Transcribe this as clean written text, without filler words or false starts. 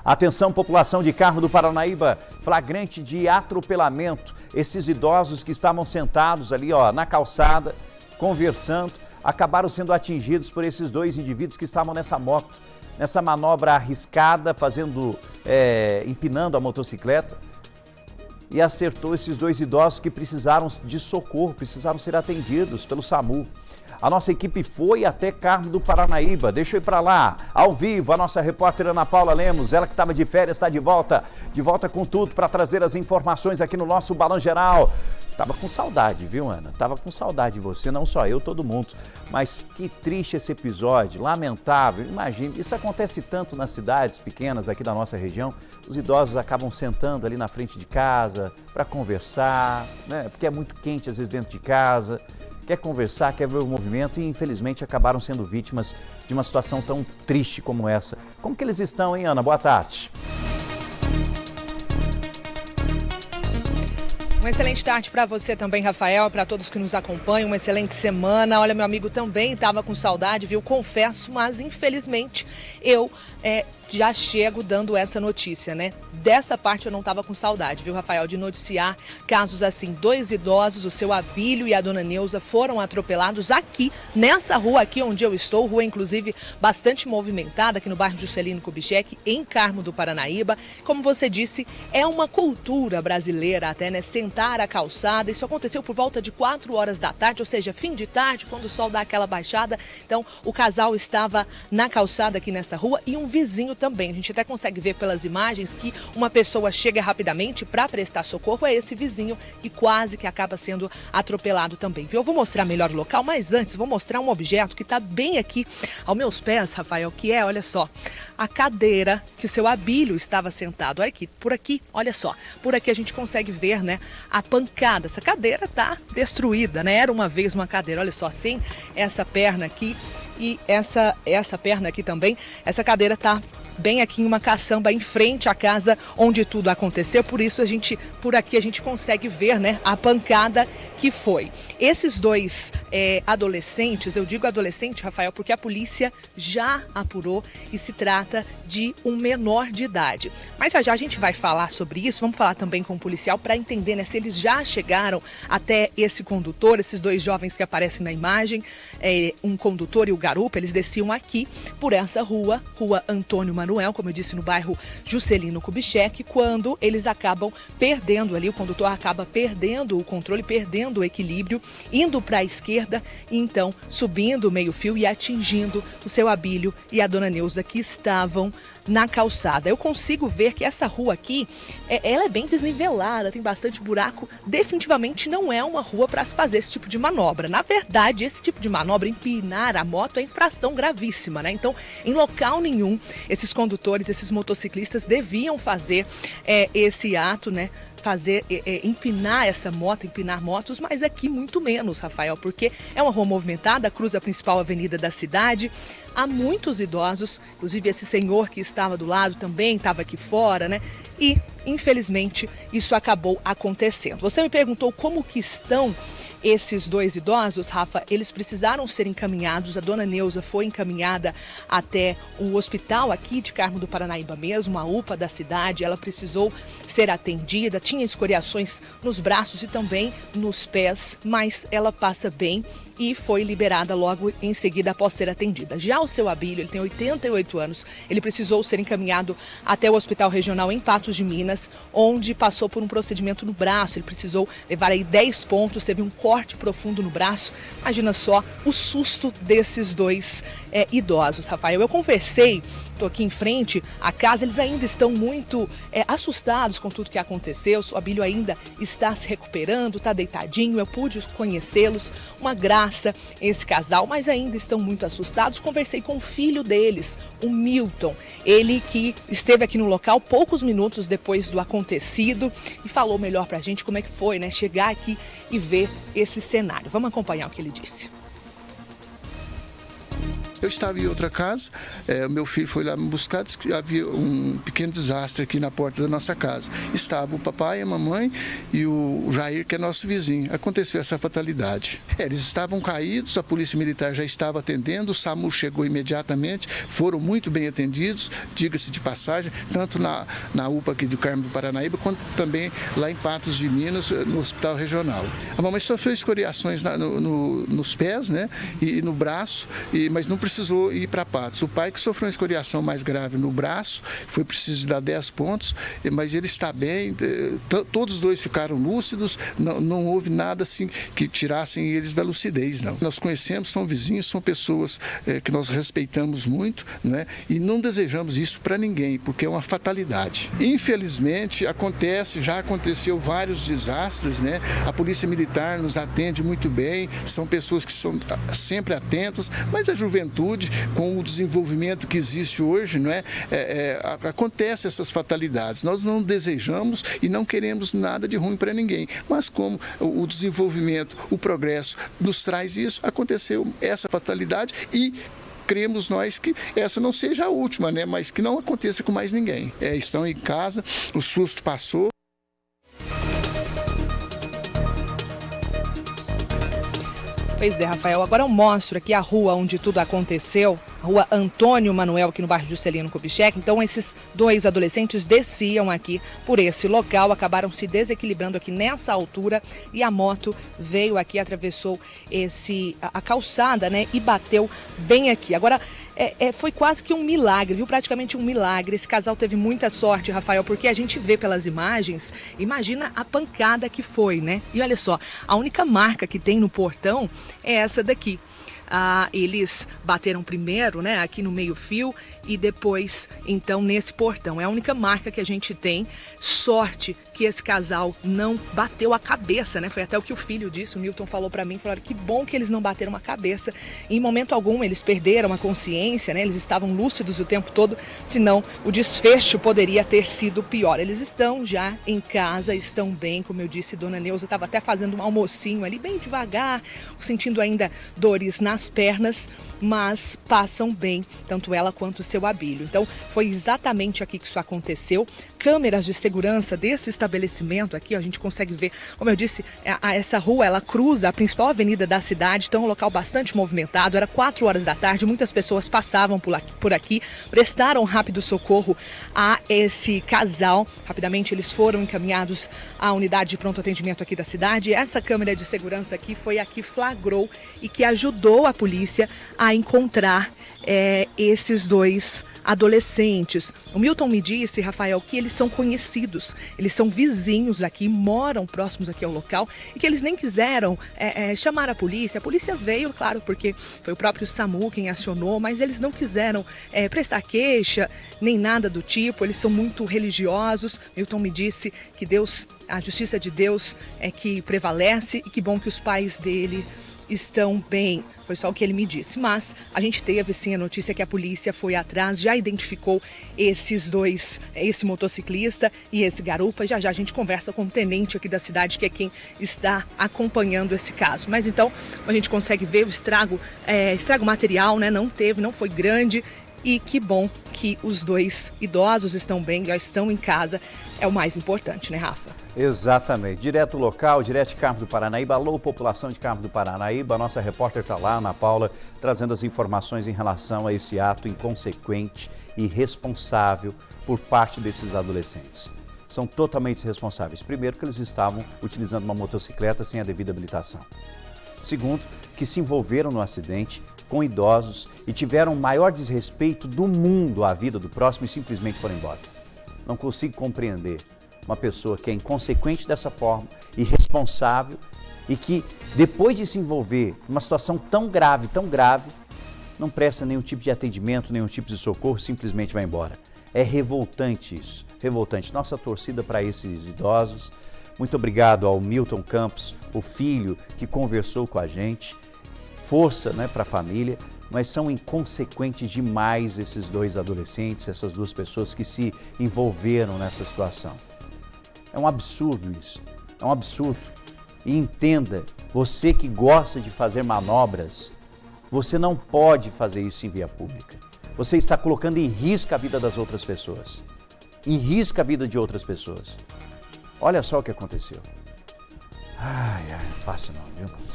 Atenção, população de Carmo do Paranaíba, flagrante de atropelamento. Esses idosos que estavam sentados ali, na calçada, conversando, acabaram sendo atingidos por esses dois indivíduos que estavam nessa moto, nessa manobra arriscada, empinando a motocicleta, e acertou esses dois idosos que precisaram de socorro, precisaram ser atendidos pelo SAMU. A nossa equipe foi até Carmo do Paranaíba. Deixa eu ir para lá, ao vivo, a nossa repórter Ana Paula Lemos, ela que estava de férias, está de volta com tudo para trazer as informações aqui no nosso Balão Geral. Tava com saudade, viu, Ana? Tava com saudade de você, não só eu, todo mundo. Mas que triste esse episódio, lamentável. Imagina, isso acontece tanto nas cidades pequenas aqui da nossa região. Os idosos acabam sentando ali na frente de casa para conversar, né? Porque é muito quente às vezes dentro de casa. Quer conversar, quer ver o movimento e infelizmente acabaram sendo vítimas de uma situação tão triste como essa. Como que eles estão, hein, Ana? Boa tarde. Uma excelente tarde para você também, Rafael, para todos que nos acompanham, uma excelente semana. Olha, meu amigo também estava com saudade, viu? Confesso, mas infelizmente eu já chego dando essa notícia, né? Dessa parte eu não estava com saudade, viu, Rafael, de noticiar casos assim. Dois idosos, o seu Abílio e a dona Neuza, foram atropelados aqui, nessa rua aqui onde eu estou, rua inclusive bastante movimentada, aqui no bairro Juscelino Kubitschek, em Carmo do Paranaíba. Como você disse, é uma cultura brasileira até, né? Sentar a calçada. Isso aconteceu por volta de 4 horas da tarde, ou seja, fim de tarde, quando o sol dá aquela baixada. Então, o casal estava na calçada aqui nessa rua e um vizinho também. A gente até consegue ver pelas imagens que uma pessoa chega rapidamente para prestar socorro, é esse vizinho que quase que acaba sendo atropelado também, viu? Eu vou mostrar melhor o local, mas antes vou mostrar um objeto que está bem aqui aos meus pés, Rafael, que é, olha só, a cadeira que o seu Abílio estava sentado. Olha aqui, por aqui, olha só, por aqui a gente consegue ver, né, a pancada. Essa cadeira está destruída, né? Era uma vez uma cadeira, olha só, sem essa perna aqui e essa perna aqui também, essa cadeira está bem aqui em uma caçamba em frente à casa onde tudo aconteceu, por isso por aqui a gente consegue ver, né, a pancada que foi. Esses dois adolescentes, eu digo adolescente, Rafael, porque a polícia já apurou e se trata de um menor de idade. Mas já a gente vai falar sobre isso, vamos falar também com o policial para entender, né, se eles já chegaram até esse condutor, esses dois jovens que aparecem na imagem, um condutor e o garupa, eles desciam aqui por essa rua Antônio Manuel, como eu disse, no bairro Juscelino Kubitschek, quando eles acabam perdendo ali, o condutor acaba perdendo o controle, perdendo o equilíbrio, indo para a esquerda e então subindo o meio-fio e atingindo o seu Abílio e a dona Neuza, que estavam na calçada. Eu consigo ver que essa rua aqui, ela é bem desnivelada, tem bastante buraco. Definitivamente não é uma rua para se fazer esse tipo de manobra. Na verdade, esse tipo de manobra, empinar a moto, é infração gravíssima, né? Então, em local nenhum, esses condutores, esses motociclistas deviam fazer esse ato, né? Empinar essa moto, empinar motos, mas aqui muito menos, Rafael, porque é uma rua movimentada, cruza a principal avenida da cidade. Há muitos idosos, inclusive esse senhor que estava do lado também estava aqui fora, né? E, infelizmente, isso acabou acontecendo. Você me perguntou como que estão esses dois idosos, Rafa. Eles precisaram ser encaminhados, a dona Neuza foi encaminhada até o hospital aqui de Carmo do Paranaíba mesmo, a UPA da cidade. Ela precisou ser atendida, tinha escoriações nos braços e também nos pés, mas ela passa bem e foi liberada logo em seguida após ser atendida. Já o seu Abílio, ele tem 88 anos, ele precisou ser encaminhado até o Hospital Regional em Patos de Minas, onde passou por um procedimento no braço. Ele precisou levar aí 10 pontos, teve um corte profundo no braço. Imagina só o susto desses dois idosos, Rafael. Eu conversei, estou aqui em frente à casa, eles ainda estão muito assustados com tudo que aconteceu. O seu Abílio ainda está se recuperando, está deitadinho, eu pude conhecê-los, uma graça esse casal, mas ainda estão muito assustados. Conversei com o filho deles, o Milton, ele que esteve aqui no local poucos minutos depois do acontecido e falou melhor pra gente como é que foi, né, chegar aqui e ver esse cenário. Vamos acompanhar o que ele disse. Eu estava em outra casa, meu filho foi lá me buscar, disse que havia um pequeno desastre aqui na porta da nossa casa. Estava o papai, a mamãe e o Jair, que é nosso vizinho. Aconteceu essa fatalidade. Eles estavam caídos, a polícia militar já estava atendendo, o SAMU chegou imediatamente, foram muito bem atendidos, diga-se de passagem, tanto na UPA aqui do Carmo do Paranaíba, quanto também lá em Patos de Minas, no Hospital Regional. A mamãe sofreu escoriações nos pés, né, e no braço, mas não precisou ir para Patos. O pai que sofreu uma escoriação mais grave no braço, foi preciso dar 10 pontos, mas ele está bem, todos os dois ficaram lúcidos, não houve nada assim que tirassem eles da lucidez, não. Nós conhecemos, são vizinhos, são pessoas que nós respeitamos muito, né, e não desejamos isso para ninguém, porque é uma fatalidade. Infelizmente, já aconteceu vários desastres, né, a Polícia Militar nos atende muito bem, são pessoas que são sempre atentas, mas a juventude, com o desenvolvimento que existe hoje, não é? Acontece essas fatalidades. Nós não desejamos e não queremos nada de ruim para ninguém, mas como o desenvolvimento, o progresso nos traz isso, aconteceu essa fatalidade e cremos nós que essa não seja a última, né? Mas que não aconteça com mais ninguém. Estão em casa, o susto passou. Pois é, Rafael, agora eu mostro aqui a rua onde tudo aconteceu, a rua Antônio Manuel, aqui no bairro Juscelino Kubitschek. Então, esses dois adolescentes desciam aqui por esse local, acabaram se desequilibrando aqui nessa altura e a moto veio aqui, atravessou a calçada, né, e bateu bem aqui. Agora, foi quase que um milagre, viu? Praticamente um milagre. Esse casal teve muita sorte, Rafael, porque a gente vê pelas imagens, imagina a pancada que foi, né? E olha só, a única marca que tem no portão é essa daqui. Eles bateram primeiro, né, aqui no meio-fio e depois, então, nesse portão. É a única marca que a gente tem. Sorte que esse casal não bateu a cabeça, né? Foi até o que o filho disse, o Milton falou pra mim, falou que bom que eles não bateram a cabeça. Em momento algum eles perderam a consciência, né? Eles estavam lúcidos o tempo todo, senão o desfecho poderia ter sido pior. Eles estão já em casa, estão bem, como eu disse, Dona Neuza estava até fazendo um almocinho ali bem devagar, sentindo ainda dores nas pernas, mas passam bem, tanto ela quanto o seu Abílio. Então, foi exatamente aqui que isso aconteceu. Câmeras de segurança desse estabelecimento aqui, a gente consegue ver, como eu disse, essa rua, ela cruza a principal avenida da cidade, então é um local bastante movimentado. Era 4 horas da tarde, muitas pessoas passavam por aqui, prestaram rápido socorro a esse casal. Rapidamente eles foram encaminhados à unidade de pronto atendimento aqui da cidade. Essa câmera de segurança aqui foi a que flagrou e que ajudou a polícia a encontrar esses dois adolescentes. O Milton me disse, Rafael, que eles são conhecidos, eles são vizinhos aqui, moram próximos aqui ao local e que eles nem quiseram chamar a polícia. A polícia veio, claro, porque foi o próprio SAMU quem acionou, mas eles não quiseram prestar queixa, nem nada do tipo. Eles são muito religiosos. Milton me disse que Deus, a justiça de Deus é que prevalece e que bom que os pais dele estão bem, foi só o que ele me disse. Mas a gente teve sim a notícia que a polícia foi atrás, já identificou esses dois, esse motociclista e esse garupa. Já a gente conversa com o tenente aqui da cidade, que é quem está acompanhando esse caso. Mas então a gente consegue ver o estrago material, né? Não foi grande. E que bom que os dois idosos estão bem, já estão em casa, é o mais importante, né, Rafa? Exatamente. Direto local, direto de Carmo do Paranaíba. Alô, população de Carmo do Paranaíba. A nossa repórter está lá, Ana Paula, trazendo as informações em relação a esse ato inconsequente e irresponsável por parte desses adolescentes. São totalmente responsáveis. Primeiro, que eles estavam utilizando uma motocicleta sem a devida habilitação. Segundo, que se envolveram no acidente com idosos e tiveram o maior desrespeito do mundo à vida do próximo e simplesmente foram embora. Não consigo compreender uma pessoa que é inconsequente dessa forma, irresponsável e que, depois de se envolver numa situação tão grave, não presta nenhum tipo de atendimento, nenhum tipo de socorro, simplesmente vai embora. É revoltante isso, revoltante. Nossa torcida para esses idosos. Muito obrigado ao Milton Campos, o filho que conversou com a gente. Força, né, para a família, mas são inconsequentes demais esses dois adolescentes, essas duas pessoas que se envolveram nessa situação. É um absurdo isso, é um absurdo. E entenda, você que gosta de fazer manobras Você não pode fazer isso em via pública. Você está colocando em risco a vida das outras pessoas. Em risco a vida de outras pessoas. Olha só o que aconteceu. Ai, fácil não, viu?